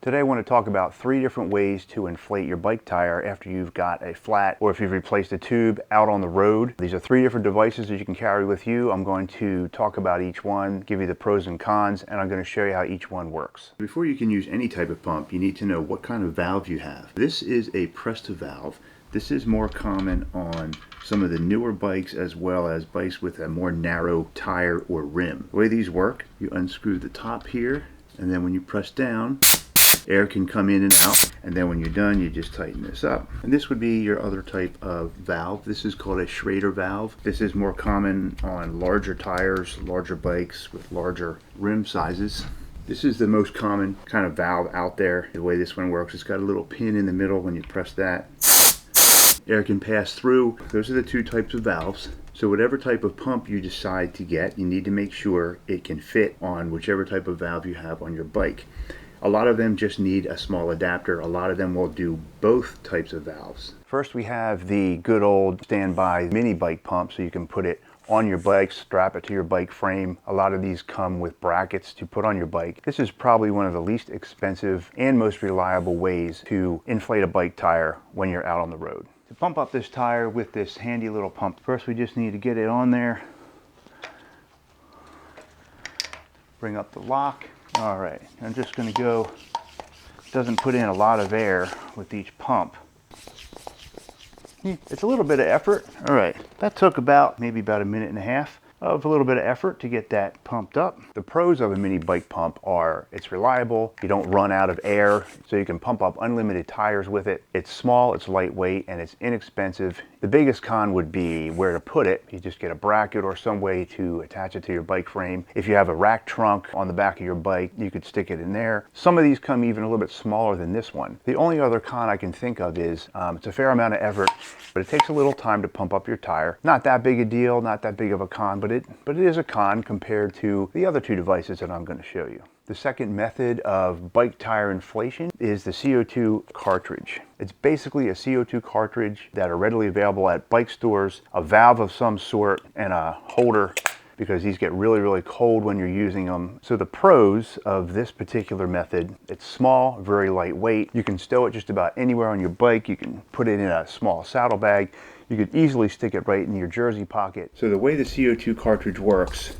Today I want to talk about 3 different ways to inflate your bike tire after you've got a flat or if you've replaced a tube out on the road. These are 3 different devices that you can carry with you. I'm going to talk about each one, give you the pros and cons, and I'm going to show you how each one works. Before you can use any type of pump, you need to know what kind of valve you have. This is a Presta valve. This is more common on some of the newer bikes as well as bikes with a more narrow tire or rim. The way these work, you unscrew the top here, and then when you press down, air can come in and out, and then when you're done you just tighten this up. And this would be your other type of valve. This is called a Schrader valve. This is more common on larger tires, larger bikes with larger rim sizes. This is the most common kind of valve out there. The way this one works, it's got a little pin in the middle. When you press that, air can pass through. Those are the 2 types of valves. So whatever type of pump you decide to get, you need to make sure it can fit on whichever type of valve you have on your bike. A lot of them just need a small adapter. A lot of them will do both types of valves. First we have the good old standby mini bike pump, so you can put it on your bike, strap it to your bike frame. A lot of these come with brackets to put on your bike. This is probably one of the least expensive and most reliable ways to inflate a bike tire when you're out on the road. To pump up this tire with this handy little pump, first we just need to get it on there. Bring up the lock. All right, I'm just going to go, doesn't put in a lot of air with each pump. It's a little bit of effort. All right, that took maybe about a minute and a half of a little bit of effort to get that pumped up. The pros of a mini bike pump are it's reliable, you don't run out of air, so you can pump up unlimited tires with it. It's small, it's lightweight, and it's inexpensive. The biggest con would be where to put it. You just get a bracket or some way to attach it to your bike frame. If you have a rack trunk on the back of your bike, you could stick it in there. Some of these come even a little bit smaller than this one. The only other con I can think of is it's a fair amount of effort, but it takes a little time to pump up your tire. Not that big a deal, not that big of a con, but it is a con compared to the other 2 devices that I'm going to show you. The second method of bike tire inflation is the CO2 cartridge. It's basically a CO2 cartridge that are readily available at bike stores, a valve of some sort, and a holder, because these get really cold when you're using them. So the pros of this particular method, it's small, very lightweight. You can stow it just about anywhere on your bike. You can put it in a small saddlebag. You could easily stick it right in your jersey pocket. So the way the CO2 cartridge works,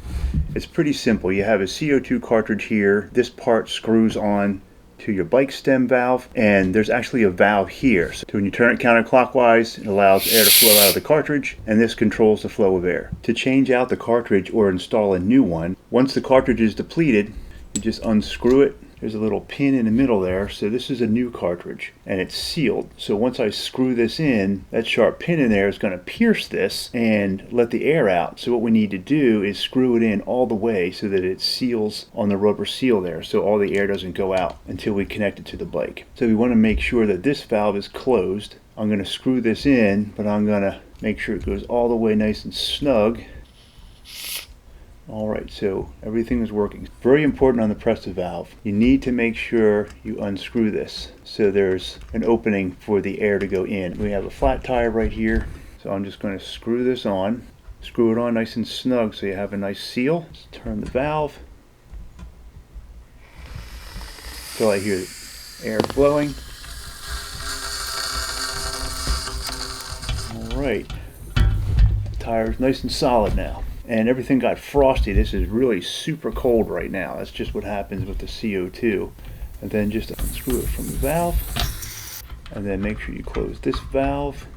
it's pretty simple. You have a CO2 cartridge here. This part screws on to your bike stem valve, and there's actually a valve here. So when you turn it counterclockwise, it allows air to flow out of the cartridge, and this controls the flow of air. To change out the cartridge or install a new one, once the cartridge is depleted, you just unscrew it. There's a little pin in the middle there, so this is a new cartridge, and it's sealed. So once I screw this in, that sharp pin in there is going to pierce this and let the air out. So what we need to do is screw it in all the way so that it seals on the rubber seal there, so all the air doesn't go out until we connect it to the bike. So we want to make sure that this valve is closed. I'm going to screw this in, but I'm going to make sure it goes all the way nice and snug. Alright, so everything is working. Very important on the Presta valve. You need to make sure you unscrew this so there's an opening for the air to go in. We have a flat tire right here, so I'm just going to screw this on. Screw it on nice and snug so you have a nice seal. Let's turn the valve until I hear the air flowing. Alright, the tire is nice and solid now. And everything got frosty. This is really super cold right now. That's just what happens with the CO2. And then just unscrew it from the valve, and then make sure you close this valve.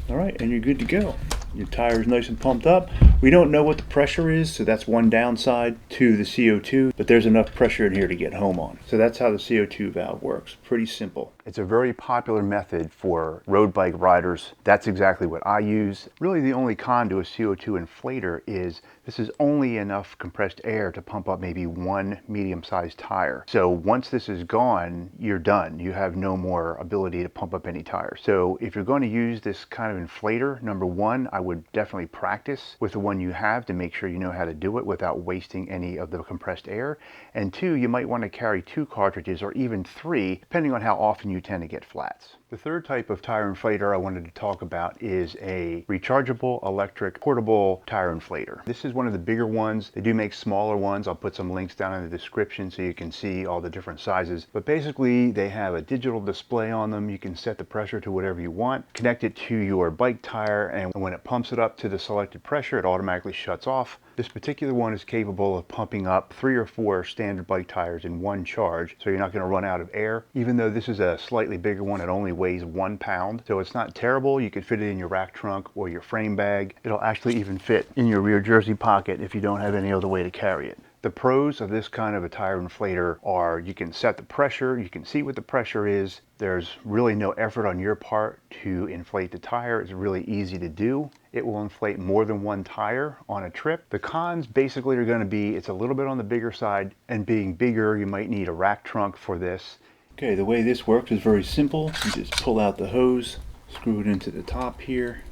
Alright, and you're good to go. Your tire is nice and pumped up. We don't know what the pressure is, so that's one downside to the CO2, but there's enough pressure in here to get home on. So that's how the CO2 valve works. Pretty simple. It's a very popular method for road bike riders. That's exactly what I use. Really the only con to a CO2 inflator is this is only enough compressed air to pump up maybe one medium-sized tire. So once this is gone, you're done. You have no more ability to pump up any tires. So if you're going to use this kind of inflator, number one, I would definitely practice with the one you have to make sure you know how to do it without wasting any of the compressed air. And 2, you might want to carry 2 cartridges or even 3, depending on how often you tend to get flats. The third type of tire inflator I wanted to talk about is a rechargeable electric portable tire inflator. This is one of the bigger ones. They do make smaller ones. I'll put some links down in the description so you can see all the different sizes. But basically they have a digital display on them. You can set the pressure to whatever you want, connect it to your bike tire, and when it pumps it up to the selected pressure, it automatically shuts off. This particular one is capable of pumping up 3 or 4 standard bike tires in one charge, so you're not going to run out of air. Even though this is a slightly bigger one, it only weighs 1 pound, so it's not terrible. You can fit it in your rack trunk or your frame bag. It'll actually even fit in your rear jersey pocket if you don't have any other way to carry it. The pros of this kind of a tire inflator are you can set the pressure, you can see what the pressure is. There's really no effort on your part to inflate the tire. It's really easy to do. It will inflate more than one tire on a trip. The cons basically are going to be it's a little bit on the bigger side, and being bigger, you might need a rack trunk for this. Okay, the way this works is very simple. You just pull out the hose, screw it into the top here,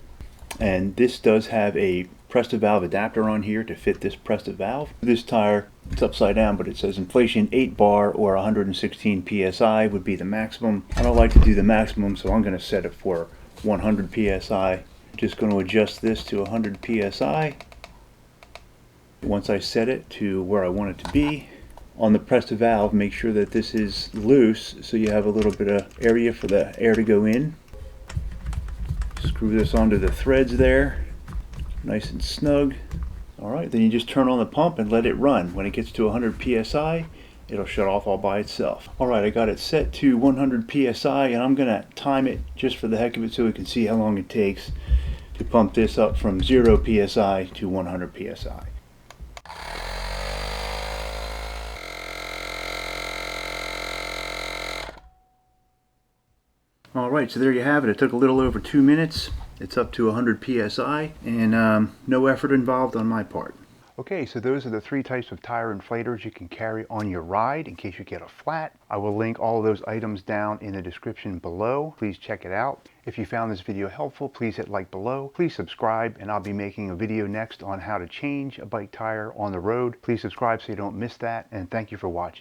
and this does have a Presta valve adapter on here to fit this Presta valve. This tire, it's upside down, but it says inflation 8 bar or 116 psi would be the maximum. I don't like to do the maximum, so I'm going to set it for 100 psi. Just going to adjust this to 100 psi. Once I set it to where I want it to be, on the Presta valve, make sure that this is loose so you have a little bit of area for the air to go in. Screw this onto the threads there, nice and snug. Alright, then you just turn on the pump and let it run. When it gets to 100 psi, it'll shut off all by itself. Alright, I got it set to 100 psi, and I'm going to time it just for the heck of it so we can see how long it takes to pump this up from 0 psi to 100 psi. Alright, so there you have it. It took a little over 2 minutes. It's up to 100 psi, and no effort involved on my part. Okay, so those are the 3 types of tire inflators you can carry on your ride in case you get a flat. I will link all of those items down in the description below. Please check it out. If you found this video helpful, please hit like below. Please subscribe, and I'll be making a video next on how to change a bike tire on the road. Please subscribe so you don't miss that, and thank you for watching.